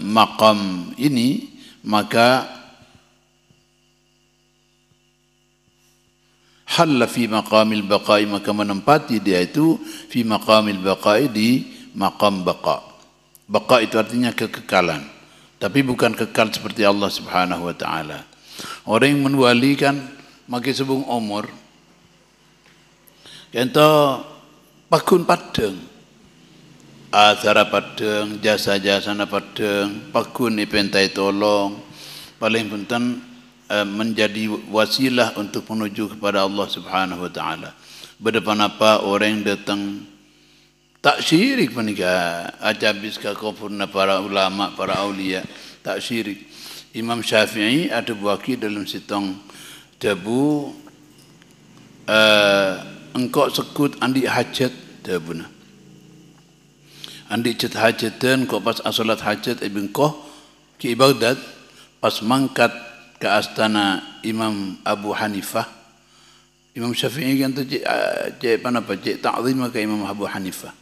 maqam ini, maka halla fi maqamil baqa'i, maka menempati dia itu fi maqamil baqa'i, di maqam baqa. Baqa itu artinya kekekalan, tapi bukan kekal seperti Allah Subhanahu wa taala. Orang yang menwalikan makin sebung umur, kento pakun padeng, acara padeng, jasa-jasana padeng, pakun ipentai tolong, paling penting menjadi wasilah untuk menuju kepada Allah Subhanahu wa taala. Berdepan apa orang yang datang tak syirik menikah, ajabis ka kufurna para ulama, para aulia, tak syirik. Imam Syafi'i ada buaki dalam sitong debu, engkau sekut andi hajat debuna, andi cet hajatan kau pas asolat hajat ibn koh ki Baghdad, pas mangkat ke astana Imam Abu Hanifah. Imam Syafi'i kan tu cek apa cek ta'zim ke Imam Abu Hanifah.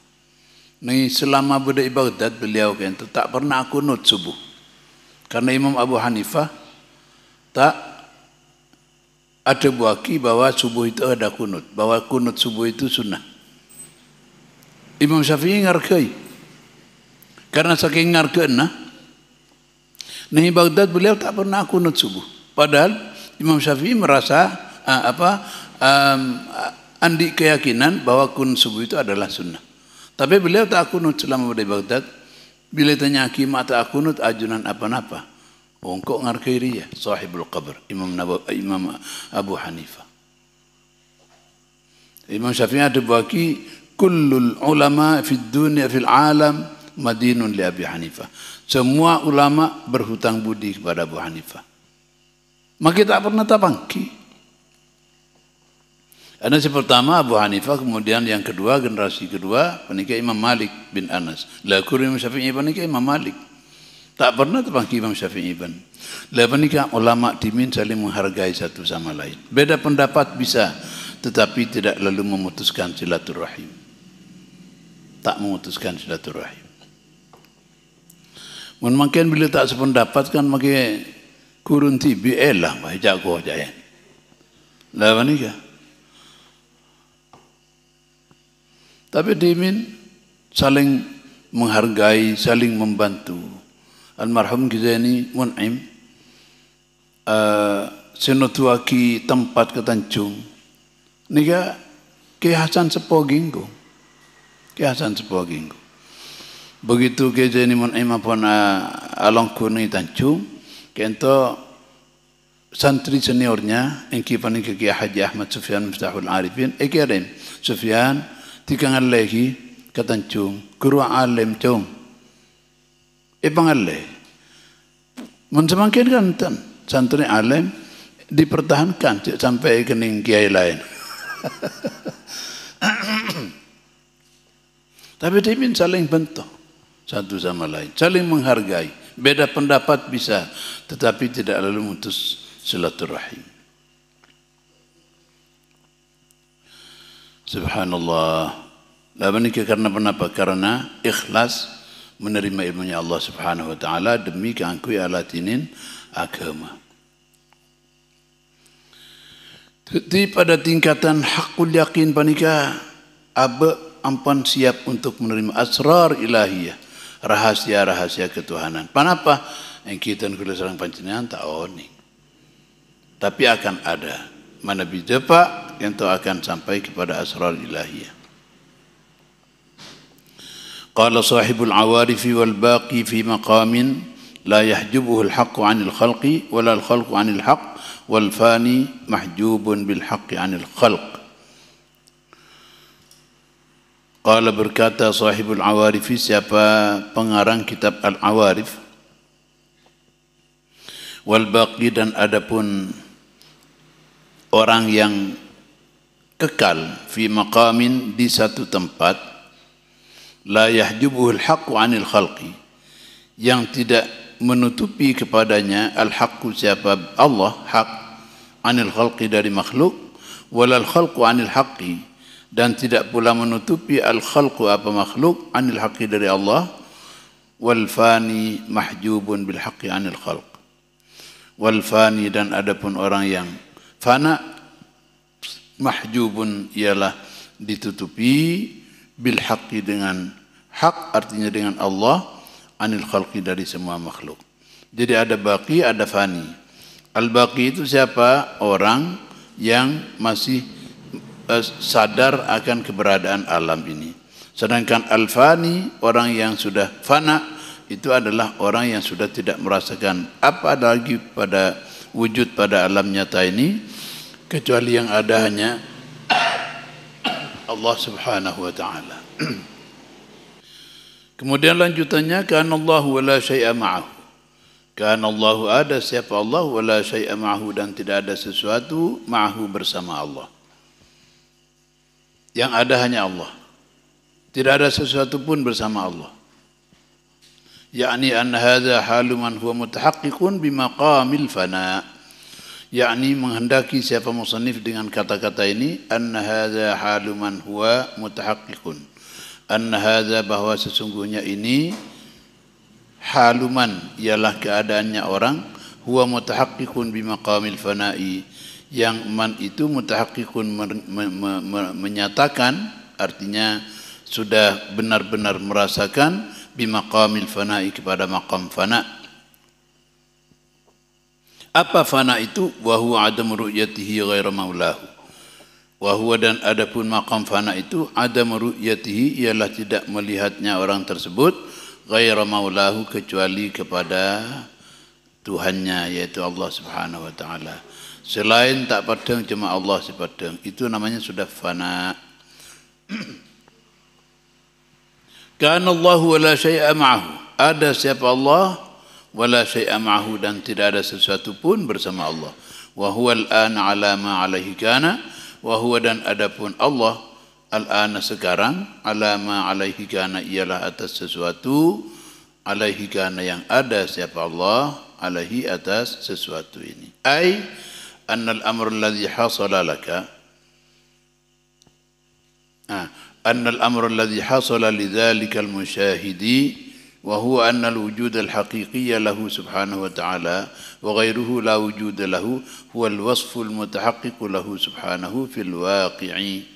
Ni selama berada di Baghdad beliau kan tu tak pernah kunut subuh. Karena Imam Abu Hanifah tak ada buaki bahwa subuh itu ada kunut, bahwa kunut subuh itu sunnah. Imam Syafi'i ngargai, karena saking ngargaina, di Baghdad beliau tak pernah kunut subuh. Padahal Imam Syafi'i merasa andi keyakinan bahwa kunut subuh itu adalah sunnah. Tapi beliau tak kunut selama berada di Baghdad. Bila tanya hakim tak kunut ajunan apa-apa, engkau ngargai dia sahibul qabr, Imam Abu Hanifah. Imam Syafi'i ada bagi kullul ulama fid dunya fil alam madinun li Abi Hanifah. Semua ulama berhutang budi kepada Abu Hanifah. Maka tak pernah tapangki. Ada si pertama Abu Hanifah, kemudian yang kedua, generasi kedua penikah Imam Malik bin Anas. Lakur Imam Syafi'i penikah Imam Malik. Tak pernah terpangki Imam Syafi'i ban. Lah penikah ulama dimin saling menghargai satu sama lain. Beda pendapat bisa, tetapi tidak lalu memutuskan silaturahim. Tak memutuskan silaturahim. Mungkin bila tak sependapat kan makai kurun tibi elah bahaya jago jaya. Lah penikah. Tapi dimin saling menghargai, saling membantu. Almarhum Gizani Mun'im senotuaki tempat ke Tanjung. Nika Ki Hasan Sepoginggo. Ki Hasan Sepoginggo. Begitu Gizani Mun'im apun alongkuni Tanjung, kento santri seniornya engki panik Ki Haji Ahmad Sufyan Miftahul Arifin, ekirim Sufyan tikangan lagi katancung guru alim cung pangalle mun semakin kan santri alim dipertahankan sampai kening kiai lain. Tapi dimin saling bentuk satu sama lain, saling menghargai. Beda pendapat bisa, tetapi tidak lalu memutus silaturahim. Subhanallah. Lalu karena kenapa? Karena ikhlas menerima ilmunya Allah Subhanahu wa taala demi keangkui alatinin agama. Jadi pada tingkatan hakul yakin panika abe ampan siap untuk menerima asrar ilahiyah, rahasia-rahasia ketuhanan. Kenapa? Yang kita nulis orang panjenengan tak oni. tapi akan ada. Mana bijapa yang akan sampai kepada asrar ilahiyah. Qala sahibul awarifi wal baqi fi maqamin la yahjubuhu al-haqqu 'anil khalqi wala al-khalqu 'anil haqq wal fani mahjubun bil haqqi 'anil khalq. Qala berkata sahibul awarifi, siapa pengarang kitab Al-Awarif, wal baqi dan adapun orang yang kekal fi maqamin di satu tempat, la yahjubuhu al-haqqu 'anil khalqi, yang tidak menutupi kepadanya al-haqqu, siapa Allah, hak, 'anil khalqi dari makhluk, walal khalqu 'anil haqqi, dan tidak pula menutupi al-khalqu apa makhluk, 'anil haqqi dari Allah, wal fani mahjubun bil haqqi 'anil khalq. Wal fani dan adapun orang yang fana, mahjubun ialah ditutupi, bil haqqi dengan hak, artinya dengan Allah, 'anil khalqi dari semua makhluk. Jadi ada baqi, ada fani. Al-baqi itu siapa? Orang yang masih sadar akan keberadaan alam ini. Sedangkan al-fani, orang yang sudah fana, itu adalah orang yang sudah tidak merasakan apa ada lagi pada wujud pada alam nyata ini, kecuali yang ada hanya Allah subhanahu wa ta'ala. Kemudian lanjutannya, kana Allahu wa la syai'a ma'ahu. Kana Allahu, ada siapa Allah, wa la syai'a ma'ahu, dan tidak ada sesuatu ma'ahu bersama Allah. Yang ada hanya Allah. Tidak ada sesuatu pun bersama Allah. Yakni anna hadza halu man huwa mutahaqqiqun bimaqamil fana. Yakni menghendaki siapa musannif dengan kata-kata ini, anna hadza halu man huwa mutahaqqiqun. Anna hadza, bahwa sesungguhnya ini, haluman ialah keadaannya orang, huwa mutahaqqiqun bimaqamil fana'i, yang man itu mutahaqqiqun menyatakan, artinya sudah benar-benar merasakan, bimaqamil fana'i kepada maqam fana. Apa fana itu? Wa huwa adam ru'yatihi ghaira maulahu. Wa huwa, dan adapun maqam fana itu, adam ru'yatihi ialah tidak melihatnya orang tersebut, ghaira maulahu kecuali kepada Tuhannya, yaitu Allah subhanahu wa ta'ala. Selain tak padang, cuma Allah sepadang, itu namanya sudah fana. Kana Allahu wa la syai'a ma'ahu, ada siapa Allah, wa la syai'a ma'ahu, dan tidak ada sesuatu pun bersama Allah. Wa huwa al-ana ala ma alaihi kana, wa huwa, dan adapun Allah, al-ana sekarang, ala ma alaihi kana ialah atas sesuatu, alaihi kana yang ada siapa Allah, alaihi atas sesuatu ini. Ai annal amr alladhi hasala laka, annal amr alladhi hasala lidzalika al-musyahidi, wa huwa anna al-wujud al-haqiqiyya lahu subhanahu wa ta'ala wa ghayruhu la wujud lahu, huwa al-wasf al-mutahaqqiq lahu subhanahu fil waqi'i.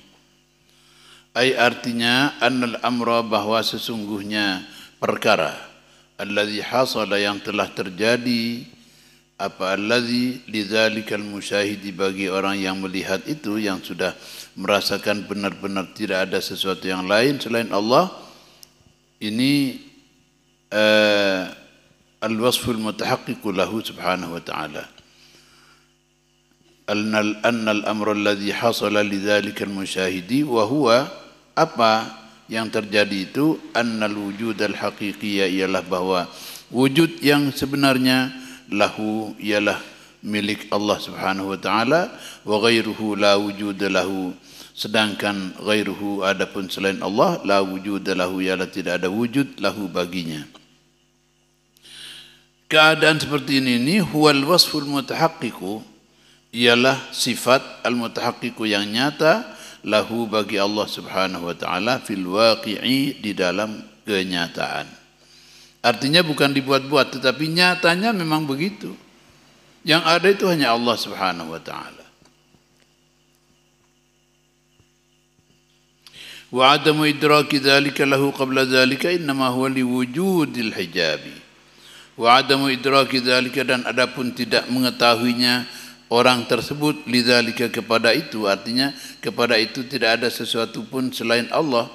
Ai artinya, annal amra, bahwa sesungguhnya perkara, alladhi hasala yang telah terjadi, apa alladhi lidzalikal musyahidi, bagi orang yang melihat itu, yang sudah merasakan benar-benar tidak ada sesuatu yang lain selain Allah, ini al-wasful mutahaqqiq lahu subhanahu wa ta'ala. Annal amru alladhi hasala lidzalikal musyahidi, wa huwa, apa yang terjadi itu, annal wujud al-haqiqiyya ialah bahwa wujud yang sebenarnya, lahu ialah milik Allah subhanahu wa ta'ala, wa ghairuhu la wujud lahu, sedangkan ghairuhu adapun selain Allah, la wujud lahu ialah tidak ada wujud lahu baginya. Keadaan seperti ini huwal wasful mutahaqqiqu, ialah sifat al-mutahaqqiqu yang nyata, lahu bagi Allah subhanahu wa ta'ala, fil waqi'i, di dalam kenyataan. Artinya bukan dibuat-buat, tetapi nyatanya memang begitu. Yang ada itu hanya Allah subhanahu wa ta'ala. Wa adamu idraki dzalika lahu qabla dzalika innama huwa liwujudil hijabi. Wa adamu idraki dzalika, dan adapun tidak mengetahuinya orang tersebut lidzalika kepada itu, artinya kepada itu tidak ada sesuatu pun selain Allah.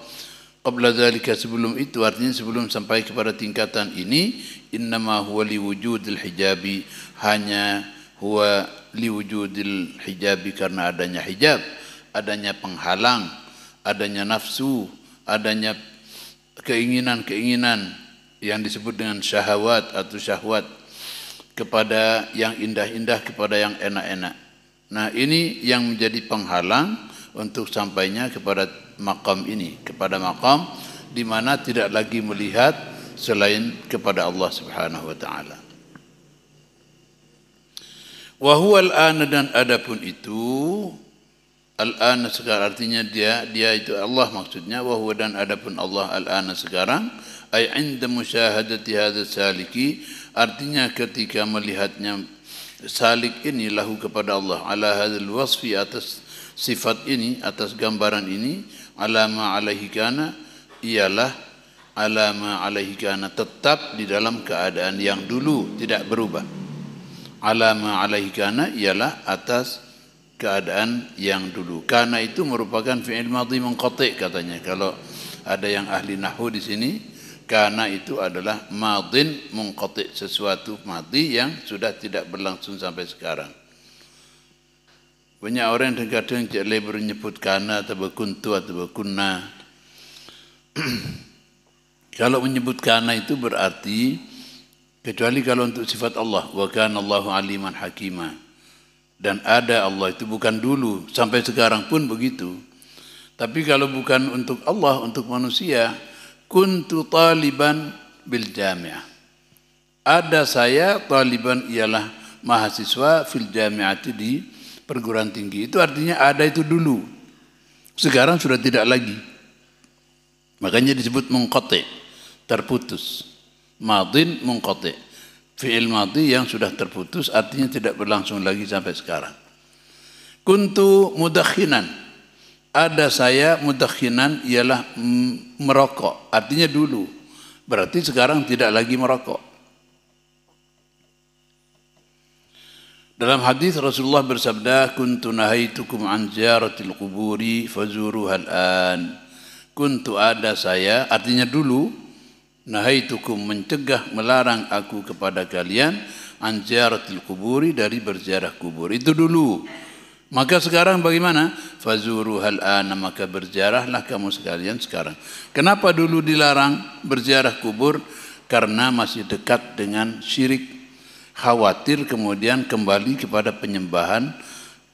Qabla dzalika sebelum itu, artinya sebelum sampai kepada tingkatan ini, innama huwa liwujudil hijabi, hanya huwa liwujudil hijabi karena adanya hijab, adanya penghalang, adanya nafsu, adanya keinginan-keinginan yang disebut dengan syahwat atau syahwat, kepada yang indah-indah, kepada yang enak-enak. Nah, ini yang menjadi penghalang untuk sampainya kepada maqam ini, kepada maqam di mana tidak lagi melihat selain kepada Allah Subhanahu wa taala. Wa huwa al-ana, dan adapun itu al-ana sekarang, artinya dia itu Allah maksudnya. Wa huwa, dan adapun Allah al-ana sekarang, ay 'inda musyahadati hadzal saliki, artinya ketika melihatnya salik ini lahu kepada Allah, ala hadzal wasfi, atas sifat ini, atas gambaran ini, alama alaihi kana, ialah alama alaihi kana, tetap di dalam keadaan yang dulu, tidak berubah. Alama alaihi kana ialah atas keadaan yang dulu. Kana itu merupakan fi'il madhi munqati' katanya. Kalau ada yang ahli nahwu di sini, kana itu adalah madhin munqati', sesuatu madhi yang sudah tidak berlangsung sampai sekarang. Banyak orang yang kadang baru menyebut kana atau kuntu atau kunna. Kalau menyebut kana itu berarti, kecuali kalau untuk sifat Allah, wa kana Allahu aliman hakima, dan ada Allah itu bukan dulu, sampai sekarang pun begitu. Tapi kalau bukan untuk Allah, untuk manusia, kuntu taliban bil jami'ah, ada saya taliban ialah mahasiswa fil jami'ati, di perguruan tinggi. Itu artinya ada itu dulu, sekarang sudah tidak lagi. Makanya disebut munqati', terputus. Madhin munqati', fi'il madhi yang sudah terputus, artinya tidak berlangsung lagi sampai sekarang. Kuntu mudakhinan, ada saya mudakhinan ialah merokok, artinya dulu, berarti sekarang tidak lagi merokok. Dalam hadis Rasulullah bersabda, kuntu nahaitukum an ziyaratil quburi fazuruha al-an. Kuntu, ada saya, artinya dulu, nahaitukum mencegah, melarang aku kepada kalian, an ziyaratil quburi, dari berziarah kubur. Itu dulu. Maka sekarang bagaimana? Fazuruha al-an, maka berziarahlah kamu sekalian sekarang. Kenapa dulu dilarang berziarah kubur? Karena masih dekat dengan syirik. Khawatir kemudian kembali kepada penyembahan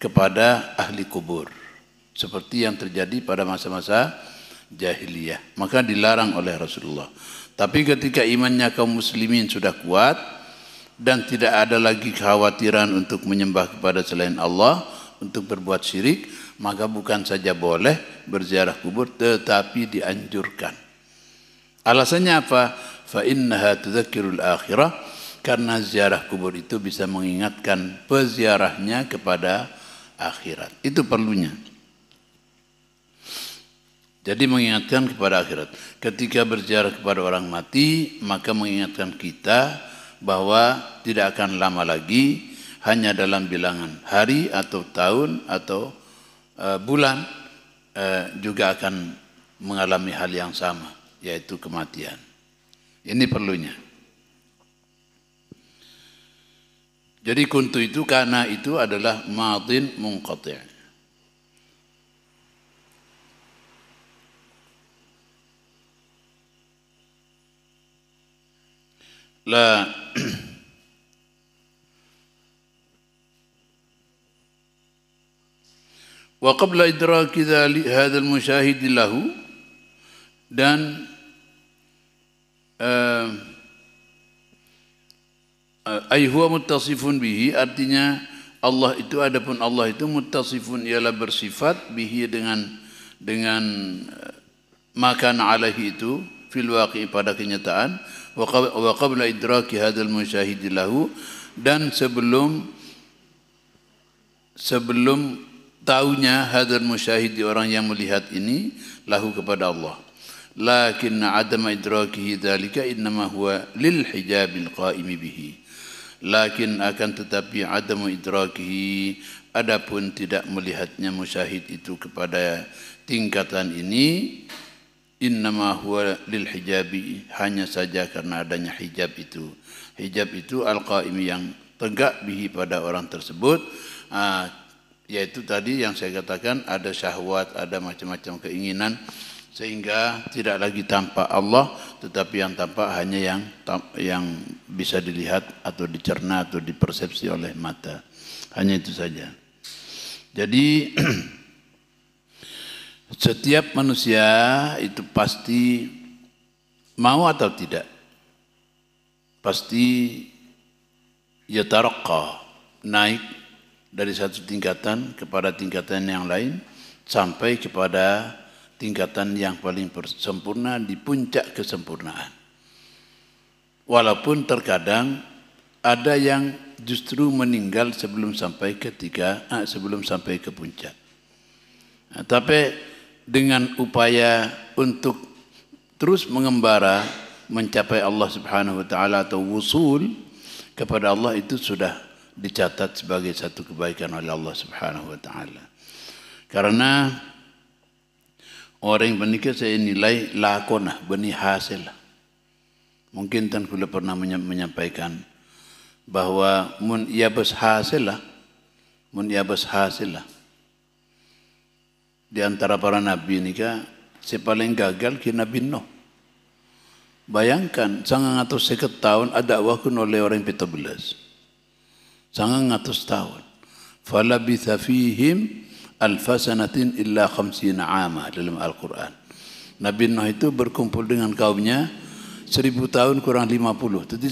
kepada ahli kubur, seperti yang terjadi pada masa-masa jahiliyah. Maka dilarang oleh Rasulullah. Tapi ketika imannya kaum muslimin sudah kuat dan tidak ada lagi kekhawatiran untuk menyembah kepada selain Allah, untuk berbuat syirik, maka bukan saja boleh berziarah kubur, tetapi dianjurkan. Alasannya apa? Fa innaha tudzakkirul akhirah, karena ziarah kubur itu bisa mengingatkan peziarahnya kepada akhirat. Itu perlunya. Jadi mengingatkan kepada akhirat. Ketika berziarah kepada orang mati, maka mengingatkan kita bahwa tidak akan lama lagi, hanya dalam bilangan hari atau tahun atau bulan, juga akan mengalami hal yang sama, yaitu kematian. Ini perlunya. Jadi kuntu itu, karena itu adalah madhin munqati'. La wa qabla idraki hadzal musyahid lahu, dan ay huwa muttasifun bihi, artinya Allah itu, adapun Allah itu muttasifun, ialah bersifat bihi dengan makan alaihi itu fil waqi, pada kenyataan, wa qabla idraki hadzal musyahid lahu, dan sebelum taunya hadzal musyahid, orang yang melihat ini, lahu kepada Allah. Lakinna adama idrakihi dzalika innama huwa lil hijabil qaimi bihi. lakin akan tetapi adamu idrakihi, adapun tidak melihatnya musyahid itu kepada tingkatan ini, innama huwa lil hijabi, hanya saja karena adanya hijab itu. Hijab itu al-qaimi, yang tegak bihi pada orang tersebut, yaitu tadi yang saya katakan, ada syahwat, ada macam-macam keinginan, sehingga tidak lagi tampak Allah, tetapi yang tampak hanya yang bisa dilihat atau dicerna atau dipersepsi oleh mata. Hanya itu saja. Jadi setiap manusia itu pasti mau atau tidak, pasti yataraqqa, naik dari satu tingkatan kepada tingkatan yang lain sampai kepada tingkatan yang paling sempurna di puncak kesempurnaan. Walaupun terkadang ada yang justru meninggal sebelum sampai sebelum sampai ke puncak. Tapi dengan upaya untuk terus mengembara mencapai Allah Subhanahu wa taala atau wusul kepada Allah, itu sudah dicatat sebagai satu kebaikan oleh Allah Subhanahu wa taala. Karena orang yang menikah saya nilai lakonah, benih hasil. Mungkin Tan Kula pernah menyampaikan bahwa mun yabas hasil lah. Di antara para nabi nikah, si paling gagal ki Nabi Nuh. Bayangkan, 950 tahun ada wakun oleh orang 17. 900 tahun. Falabitha fihim alfasanatin illa 50 ama dalam Al-Quran. Nabi Nuh itu berkumpul dengan kaumnya 1000 tahun kurang 50. Jadi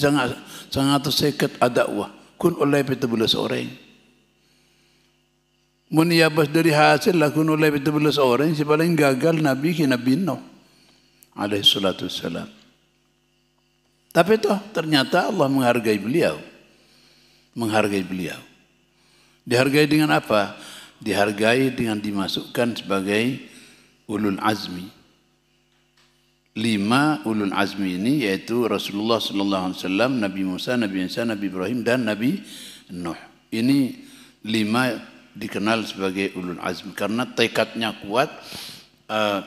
sangat seket ada wah kun oleh 17 orang. Mun yabas dari hasil lah kun oleh 17 orang, si paling gagal Nabi ki Nabi Nuh alaihi salatu wassalam. Tapi ternyata Allah menghargai beliau. Dihargai dengan apa? Dihargai dengan dimasukkan sebagai ulul azmi. 5 ulul azmi ini yaitu Rasulullah sallallahu alaihi wasallam, Nabi Musa, Nabi Isa, Nabi Ibrahim dan Nabi Nuh. Ini 5 dikenal sebagai ulul azmi karena tekadnya kuat,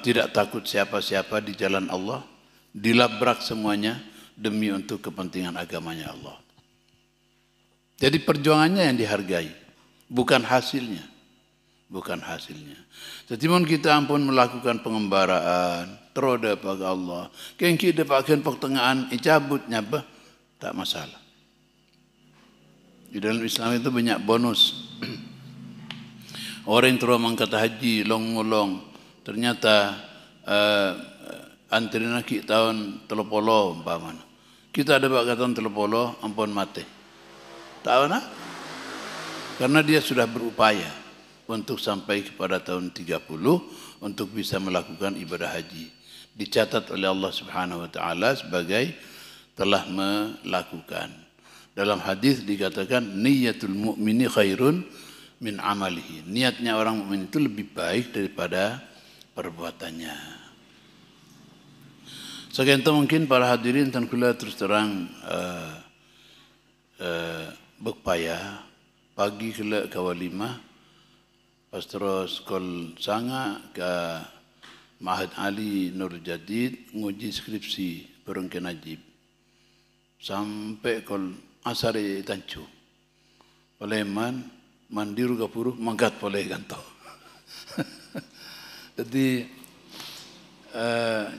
tidak takut siapa-siapa di jalan Allah, dilabrak semuanya demi untuk kepentingan agamanya Allah. Jadi perjuangannya yang dihargai, bukan hasilnya. Jadi kita ampun melakukan pengembaraan, teroda pada Allah. Yang kita pakai pertengahan, icabutnya tak masalah. Di dalam Islam itu banyak bonus. Orang yang terus mangkat haji, long-long, ternyata antri nak tahun 30 umpamanya. Kita ada bakatan 30 ampun mati. Tahu nak? Karena dia sudah berupaya untuk sampai kepada tahun 30 untuk bisa melakukan ibadah haji. Dicatat oleh Allah Subhanahu wa taala sebagai telah melakukan. Dalam hadis dikatakan niyatul mu'mini khairun min amalihi. Niatnya orang mukmin itu lebih baik daripada perbuatannya. Sekian itu mungkin para hadirin Tan Kula terus terang berupaya pagi kela ke walimah, pas terus kol sanga ke Ma'had Ali Nur Jadid nguji skripsi perungke Najib sampai kol asari tancu oleh mandiru kapuru mangkat boleh ganto. Jadi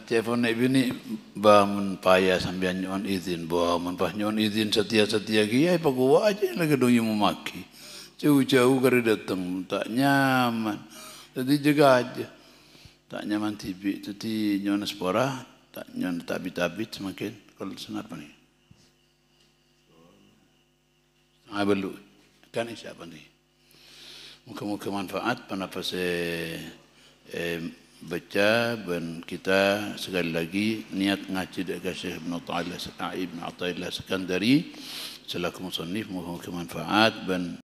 telepon ibu ni bangun payah sambil nyon izin, bangun pas nyon izin setia kia, apa gua aja lagi dong yang memaki, jauh-jauh kari datang tak nyaman, jadi jaga aja, tak nyaman tibi, jadi nyon spora, tak nyon tabit semakin kalau senapa ni, belum, kan siapa ni? Muka-muka manfaat panapa baca dan kita sekali lagi niat ngaji dekat Syekh Ibn Athaillah Sekandari selaku musannif, muka-muka manfaat dan